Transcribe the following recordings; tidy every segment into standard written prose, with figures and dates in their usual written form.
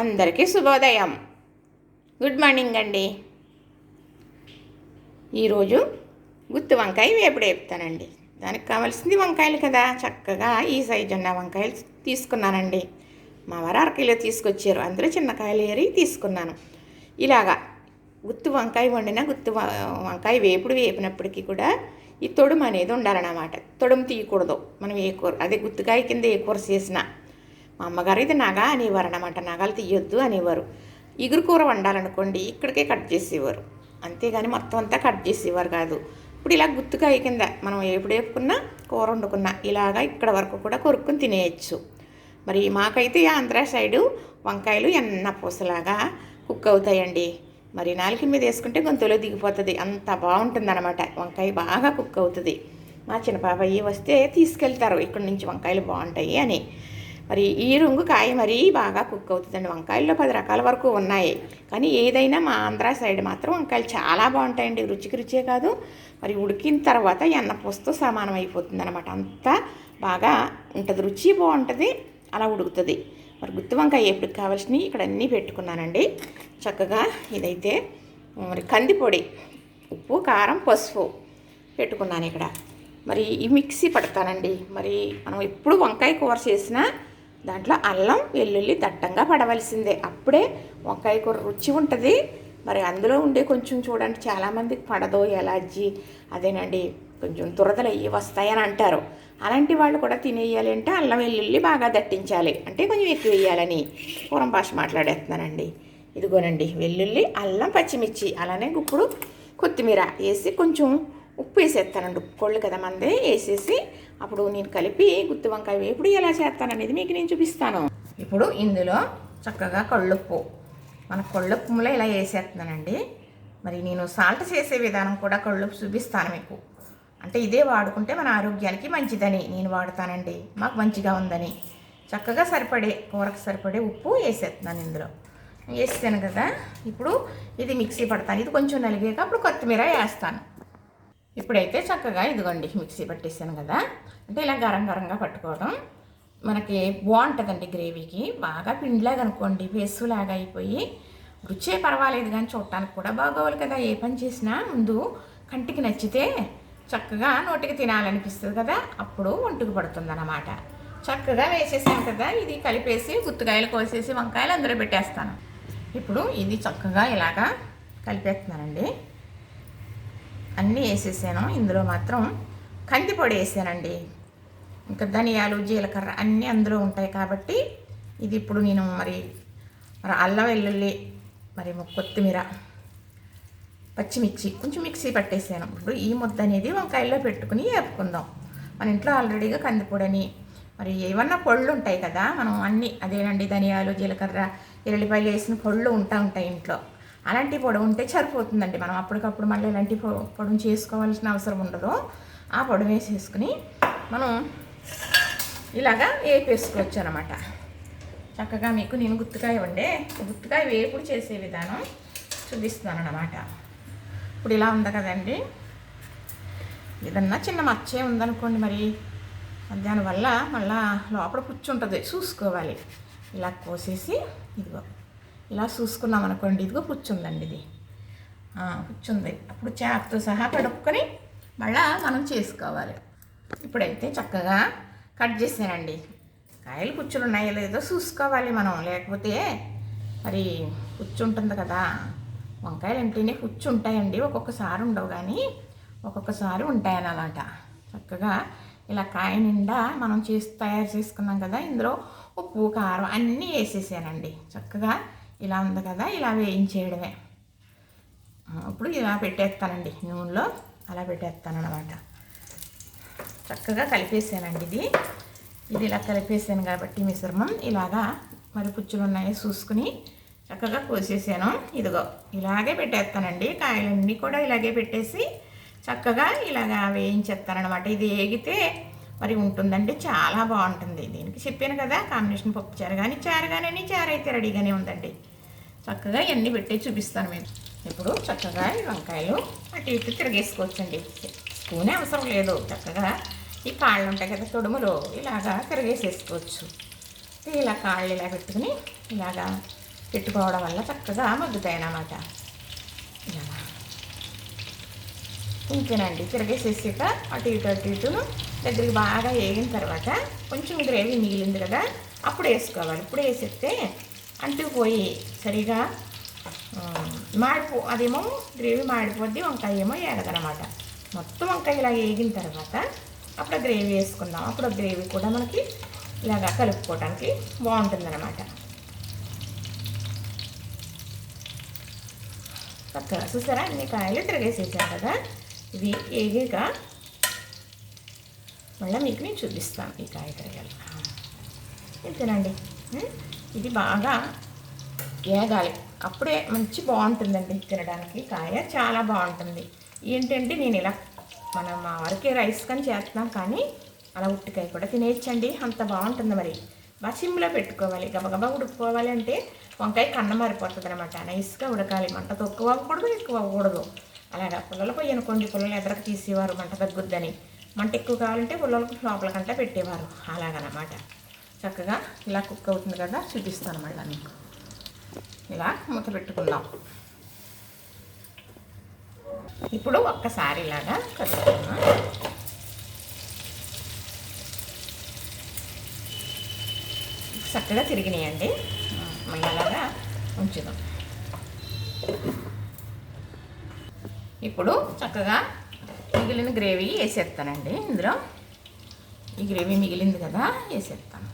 అందరికీ శుభోదయం. Good morning అండి. ఈరోజు గుత్తి వంకాయ వేపుడు వేపుతానండి. దానికి కావాల్సింది వంకాయలు కదా. చక్కగా ఈ సైజు ఉన్న వంకాయలు తీసుకున్నానండి. మా వారు 1 కిలో తీసుకొచ్చారు. అందులో చిన్న కాయలు ఏరి తీసుకున్నాను. ఇలాగా గుత్తి వంకాయ వండిన వంకాయ వేపుడు వేపినప్పటికీ కూడా ఈ తొడుము అనేది ఉండాలన్నమాట. తొడుము తీయకూడదు. మనం ఏ కూర అదే గుత్తికాయ కింద ఏ కూర చేసినా. మా అమ్మగారు ఇది నగా అనేవారు అన్నమాట. నగలు తీయొద్దు అనేవారు. ఇగురు కూర వండాలనుకోండి ఇక్కడికే కట్ చేసేవారు, అంతేగాని మొత్తం అంతా కట్ చేసేవారు కాదు. ఇప్పుడు ఇలా గుత్తికాయ కింద మనం ఎప్పుడు వేపుకున్నా కూర వండుకున్నా ఇలాగా ఇక్కడ వరకు కూడా కొరుక్కుని తినేయచ్చు. మరి మాకైతే ఆంధ్ర సైడు వంకాయలు ఎన్న పూసలాగా కుక్ అవుతాయండి. మరి నాలుక మీద వేసుకుంటే గొంతులో దిగిపోతుంది, అంత బాగుంటుంది అనమాట. వంకాయ బాగా కుక్ అవుతుంది. మా చిన్న పాపయ్య వస్తే తీసుకెళ్తారు ఇక్కడి నుంచి వంకాయలు బాగుంటాయి అని. మరి ఈ రంగు కాయ మరీ బాగా కుక్ అవుతుందండి. వంకాయల్లో 10 రకాల వరకు ఉన్నాయి, కానీ ఏదైనా మా ఆంధ్ర సైడ్ మాత్రం వంకాయలు చాలా బాగుంటాయండి. రుచికి రుచే కాదు, మరి ఉడికిన తర్వాత ఎన్నపూసతో సమానం అయిపోతుంది అనమాట. అంతా బాగా ఉంటుంది, రుచి బాగుంటుంది, అలా ఉడుకుతుంది. మరి గుత్తి వంకాయ ఎప్పుడు కావాల్సినవి ఇక్కడ అన్నీ పెట్టుకున్నానండి. చక్కగా ఇదైతే మరి కందిపొడి, ఉప్పు, కారం, పసుపు పెట్టుకున్నాను ఇక్కడ. మరి ఈ మిక్సీ పడతానండి. మరి మనం ఎప్పుడు వంకాయ కూర చేసినా దాంట్లో అల్లం వెల్లుల్లి దట్టంగా పడవలసిందే, అప్పుడే వంకాయ కూర రుచి ఉంటుంది. మరి అందులో ఉండే కొంచెం చూడండి, చాలామందికి పడదో ఎలర్జీ అదేనండి, కొంచెం దురదలు అయ్యి వస్తాయని అంటారు. అలాంటి వాళ్ళు కూడా తినేయాలి అంటే అల్లం వెల్లుల్లి బాగా దట్టించాలి, అంటే కొంచెం ఎక్కువ వేయాలని పూర్వం భాష మాట్లాడేస్తున్నానండి. ఇదిగోనండి వెల్లుల్లి, అల్లం, పచ్చిమిర్చి, అలానే ఇప్పుడు కొత్తిమీర వేసి కొంచెం ఉప్పు వేసేస్తానండి. ఉప్పు కోళ్ళు కదా మందే వేసేసి అప్పుడు నేను కలిపి గుత్తి వంకాయ వేపుడు ఎలా చేస్తాననేది మీకు నేను చూపిస్తాను. ఇప్పుడు ఇందులో చక్కగా కళ్ళుప్పు, మన కళ్ళుప్పులో ఇలా వేసేస్తున్నానండి. మరి నేను సాల్ట్ చేసే విధానం కూడా కళ్ళుప్పు చూపిస్తాను మీకు. అంటే ఇదే వాడుకుంటే మన ఆరోగ్యానికి మంచిదని నేను వాడతానండి, మాకు మంచిగా ఉందని. చక్కగా సరిపడే కూరకు సరిపడే ఉప్పు వేసేస్తున్నాను ఇందులో. వేసాను కదా, ఇప్పుడు ఇది మిక్సీ పడతాను. ఇది కొంచెం నలిగాక అప్పుడు కొత్తిమీర వేస్తాను. ఇప్పుడైతే చక్కగా ఇదిగోండి మిక్సీ పట్టేసాను కదా. అంటే ఇలా గరంగా పట్టుకోవడం మనకి బాగుంటుందండి. గ్రేవీకి బాగా పిండిలాగా అనుకోండి, పేస్టులాగా అయిపోయి రుచే పర్వాలేదు, కానీ చూడటానికి కూడా బాగోవాలి కదా. ఏ పని చేసినా ముందు కంటికి నచ్చితే చక్కగా నోటికి తినాలనిపిస్తుంది కదా, అప్పుడు ఒంటికి పడుతుంది అన్నమాట. చక్కగా వేసేసాను కదా, ఇది కలిపేసి గుత్తికాయలు కోసేసి వంకాయలు అందులో పెట్టేస్తాను. ఇప్పుడు ఇది చక్కగా ఇలాగా కలిపేస్తున్నానండి. అన్నీ వేసేసాను. ఇందులో మాత్రం కందిపొడి వేసానండి. ఇంకా ధనియాలు, జీలకర్ర అన్నీ అందులో ఉంటాయి కాబట్టి ఇది ఇప్పుడు నేను మరి అల్లం వెల్లుల్లి, మరి కొత్తిమీర, పచ్చిమిర్చి కొంచెం మిక్సీ పట్టేసాను. ఇప్పుడు ఈ ముద్ద అనేది వంకాయల్లో పెట్టుకుని వేపుకుందాం. మన ఇంట్లో ఆల్రెడీగా కందిపొడని మరి ఏమన్నా పొళ్ళు ఉంటాయి కదా, మనం అన్నీ అదేనండి ధనియాలు, జీలకర్ర, ఎల్లిపాయలు వేసిన పొళ్ళు ఉంటాయి ఇంట్లో. అలాంటి పొడి ఉంటే సరిపోతుందండి. మనం అప్పటికప్పుడు మళ్ళీ ఇలాంటి పొడిని చేసుకోవాల్సిన అవసరం ఉండదు. ఆ పొడి వేసేసుకుని మనం ఇలాగా వేపేసుకోవచ్చు అనమాట. చక్కగా మీకు నేను గుత్తికాయ వేపుడు చేసే విధానం చూపిస్తున్నాను అన్నమాట. ఇప్పుడు ఇలా ఉంది కదండి. ఏదన్నా చిన్న మచ్చే ఉందనుకోండి, మరి దానివల్ల మళ్ళా లోపల పుచ్చుంటుంది, చూసుకోవాలి. ఇలా కోసేసి ఇదిగో ఇలా చూసుకున్నాం అనుకోండి, ఇదిగో పుచ్చుందండి, ఇది పుచ్చుంది. అప్పుడు చాకుతో సహా కడుక్కొని మళ్ళా మనం చేసుకోవాలి. ఇప్పుడైతే చక్కగా కట్ చేసానండి. కాయలు పుచ్చులు ఉన్నాయో లేదో చూసుకోవాలి మనం, లేకపోతే మరి పుచ్చు ఉంటుంది కదా. వంకాయలు అంటేనే పుచ్చు ఉంటాయండి, ఒక్కొక్కసారి ఉండవు, కానీ ఒక్కొక్కసారి ఉంటాయన్నమాట. చక్కగా ఇలా కాయ నిండా మనం తయారు చేసుకున్నాం కదా, ఇందులో ఉప్పు, కారం అన్నీ వేసేసానండి. చక్కగా ఇలా ఉంది కదా, ఇలా వేయించేయడమే. ఇప్పుడు ఇలా పెట్టేస్తానండి, నూనెలో అలా పెట్టేస్తాను అన్నమాట. చక్కగా కలిపేసానండి. ఇది ఇలా కలిపేసాను కాబట్టి మిశ్రమం ఇలాగా మరి పుచ్చులు ఉన్నాయో చూసుకుని చక్కగా కోసేసాను. ఇదిగో ఇలాగే పెట్టేస్తానండి. కాయలన్నీ కూడా ఇలాగే పెట్టేసి చక్కగా ఇలాగా వేయించేస్తానమాట. ఇది వేగితే మరి ఉంటుందండి, చాలా బాగుంటుంది. దీనికి చెప్పాను కదా, కాంబినేషన్ పప్పు చారు కానీ చారు అయితే రెడీగానే ఉందండి. చక్కగా ఇవన్నీ పెట్టి చూపిస్తాను మీకు. ఇప్పుడు చక్కగా ఈ వంకాయలు అటు ఇటు తిరిగేసుకోవచ్చండి. స్పూనే అవసరం లేదు, చక్కగా ఈ కాళ్ళు ఉంటాయి కదా తొడుములు, ఇలాగా తిరిగేసేసుకోవచ్చు. ఇలా కాళ్ళు ఇలా పెట్టుకుని ఇలాగా పెట్టుకోవడం వల్ల చక్కగా మగ్గుతాయి అన్నమాట. ఇంకేనండి తిరగేసేసాక అటు ఇటును దగ్గరికి బాగా వేగిన తర్వాత కొంచెం గ్రేవీ మిగిలింది కదా, అప్పుడు వేసుకోవాలి. ఇప్పుడు వేసేస్తే అంటుకుపోయి సరిగా అదేమో గ్రేవీ మాడిపోద్ది, వంకాయ ఏమో ఏగదనమాట. మొత్తం వంకాయ ఇలా వేగిన తర్వాత అప్పుడు గ్రేవీ వేసుకుందాం. అప్పుడు గ్రేవీ కూడా మనకి ఇలాగా కలుపుకోవడానికి బాగుంటుందన్నమాట. చక్కగా చూసారా అన్ని కాయలు తిరగేసేసాను కదా, ఇది ఏగాక మళ్ళీ మీకు నేను చూపిస్తాను ఈ కాయ తిరగాలి. ఇంతేనండి, ఇది బాగా ఏగాలి, అప్పుడే మంచి బాగుంటుందండి తినడానికి. కాయ చాలా బాగుంటుంది. ఏంటంటే నేను ఇలా మనం మా వరకే రైస్ కానీ చేస్తున్నాం, కానీ అలా ఉట్టికాయ కూడా తినేయచ్చండి, అంత బాగుంటుంది. మరి బాగా సిమ్లో పెట్టుకోవాలి. గబగబా ఉడుకుకోవాలి అంటే వంకాయ కన్న మారిపోతుంది అనమాట. నైస్గా ఉడకాలి, మంట తక్కువ అవ్వకూడదు ఎక్కువ అవ్వకూడదు. అలాగా పుల్లలు పోయి అనుకోండి, పుల్లలు ఎదరకు తీసేవారు మంట తగ్గుద్దని. మంట ఎక్కువ కావాలంటే పుల్లలకు లోపలకంటే పెట్టేవారు. అలాగనమాట. చక్కగా ఇలా కుక్ అవుతుంది కదా, చూపిస్తాను మళ్ళీ మీకు. ఇలా మూత పెట్టుకుందాం. ఇప్పుడు ఒక్కసారి ఇలాగా కలుపుకుందాం. చక్కగా తిరిగినాయండి, మళ్ళీ అలాగా ఉంచుదాం. ఇప్పుడు చక్కగా మిగిలిన గ్రేవీ వేసేస్తానండి. ఇందులో ఈ గ్రేవీ మిగిలింది కదా వేసేస్తాను.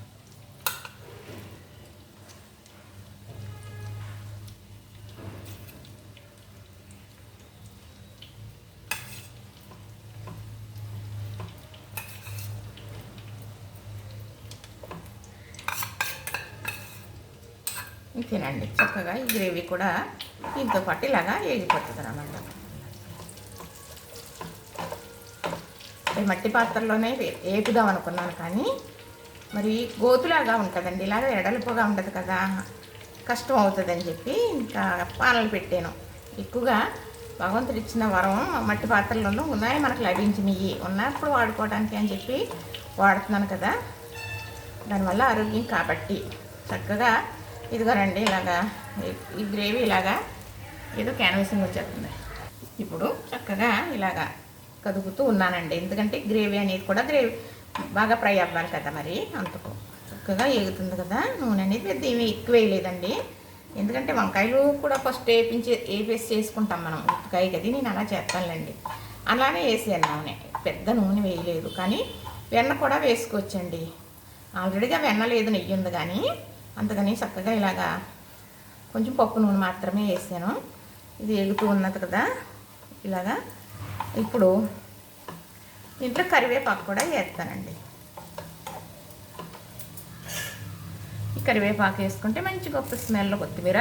తినండి చక్కగా ఈ గ్రేవీ కూడా దీంతో పాటు ఇలాగా వేగిపోతుంది అన్నమాట. మట్టి పాత్రలోనే వేపుదాం అనుకున్నాను, కానీ మరి గోతులాగా ఉంటుందండి, ఇలాగ ఎడల్పుగా ఉంటుంది కదా, కష్టం అవుతుందని చెప్పి ఇంకా పాలలు పెట్టాను. ఎక్కువగా భగవంతుడు ఇచ్చిన వరం మట్టి పాత్రలోనూ ఉన్నాయి, మనకు లభించినవి ఉన్నప్పుడు వాడుకోవడానికి అని చెప్పి వాడుతున్నాను కదా, దానివల్ల ఆరోగ్యం కాబట్టి. చక్కగా ఇదిగోనండి ఇలాగా ఈ గ్రేవీ ఇలాగా ఏదో క్యాన్వాసింగ్ వచ్చేస్తుంది. ఇప్పుడు చక్కగా ఇలాగా కదుపుతూ ఉన్నానండి, ఎందుకంటే గ్రేవీ అనేది కూడా బాగా ఫ్రై అవ్వాలి కదా, మరి అంతకు చక్కగా వేగుతుంది కదా. నూనె అనేది పెద్ద ఏమీ ఎక్కువ వేయలేదండి, ఎందుకంటే వంకాయలు కూడా ఫస్ట్ వేపేసి చేసుకుంటాం మనం. ఉత్తికాయ కదా, నేను అలా చేస్తానులేండి. అలానే వేసాను నూనె, పెద్ద నూనె వేయలేదు. కానీ వెన్న కూడా వేసుకోవచ్చండి, ఆల్రెడీగా వెన్న లేదు, నెయ్యి ఉంది. కానీ అందుకని చక్కగా ఇలాగా కొంచెం పప్పు నూనె మాత్రమే వేసాను. ఇది వేగుతూ ఉన్నది కదా ఇలాగా. ఇప్పుడు ఇంట్లో కరివేపాకు కూడా వేస్తానండి. ఈ కరివేపాకు వేసుకుంటే మంచి గొప్ప స్మెల్, కొత్తిమీర,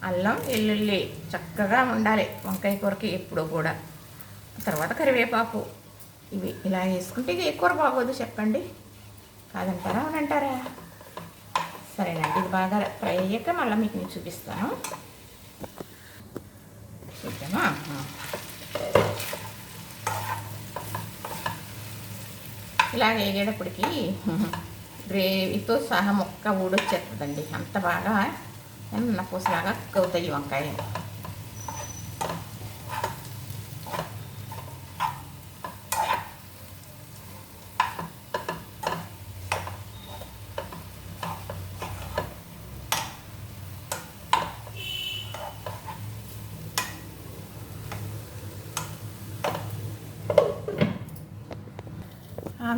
అల్లం, వెల్లుల్లి చక్కగా ఉండాలి వంకాయ కూరకి ఎప్పుడూ కూడా. తర్వాత కరివేపాకు, ఇవి ఇలా వేసుకుంటే ఇది ఏ కూర బాగోదు చెప్పండి, కాదంటారా అవునంటారా? సరేనండి, ఇది బాగా ఫ్రై అయ్యాక మళ్ళీ మీకు నేను చూపిస్తాను. చూద్దామా? ఇలా వేగేటప్పటికి గ్రేవీతో సహా మొక్క ఊడొచ్చేస్తుందండి, అంత బాగా పూసలాగా కుక్ అవుతాయి వంకాయ.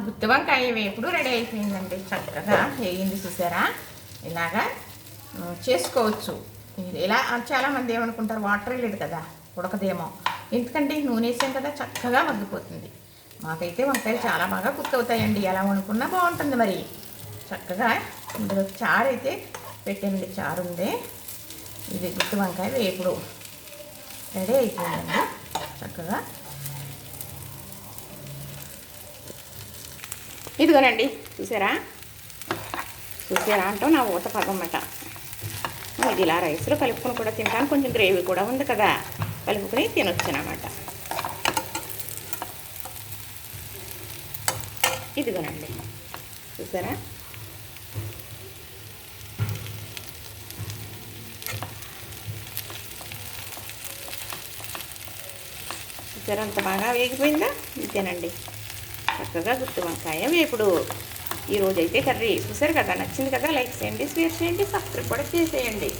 గుత్తి వంకాయ వేపుడు రెడీ అయిపోయిందండి, చక్కగా వేగింది చూసారా. ఇలాగా చేసుకోవచ్చు. ఇలా చాలామంది ఏమనుకుంటారు, వాటర్ లేదు కదా ఉడకదేమో, ఎందుకంటే నూనె వేసాం కదా చక్కగా మగ్గిపోతుంది. మాకైతే వంకాయలు చాలా బాగా కుక్ అవుతాయండి, ఎలా వండుకున్నా బాగుంటుంది. మరి చక్కగా ఇందులో చారు అయితే పెట్టండి, చారు ఉంది. ఇది గుత్తి వంకాయ వేపుడు రెడీ అయిపోయిందండి చక్కగా. ఇదిగోనండి చూసారా అంటూ నా ఊత పదం అన్నమాట. ఇది ఇలా రైస్లో కలుపుకొని కూడా తింటాను, కొంచెం గ్రేవీ కూడా ఉంది కదా, కలుపుకొని తినొచ్చు అన్నమాట. ఇదిగోనండి చూసారా. చూసారా అంత బాగా వేగిపోయిందా? ఇంతేనండి, చక్కగా గుత్తి వంకాయ వేపుడు. ఈరోజైతే కర్రీ చూసారు కదా, నచ్చింది కదా, లైక్ చేయండి, షేర్ చేయండి, సబ్స్క్రైబ్ కూడా చేసేయండి.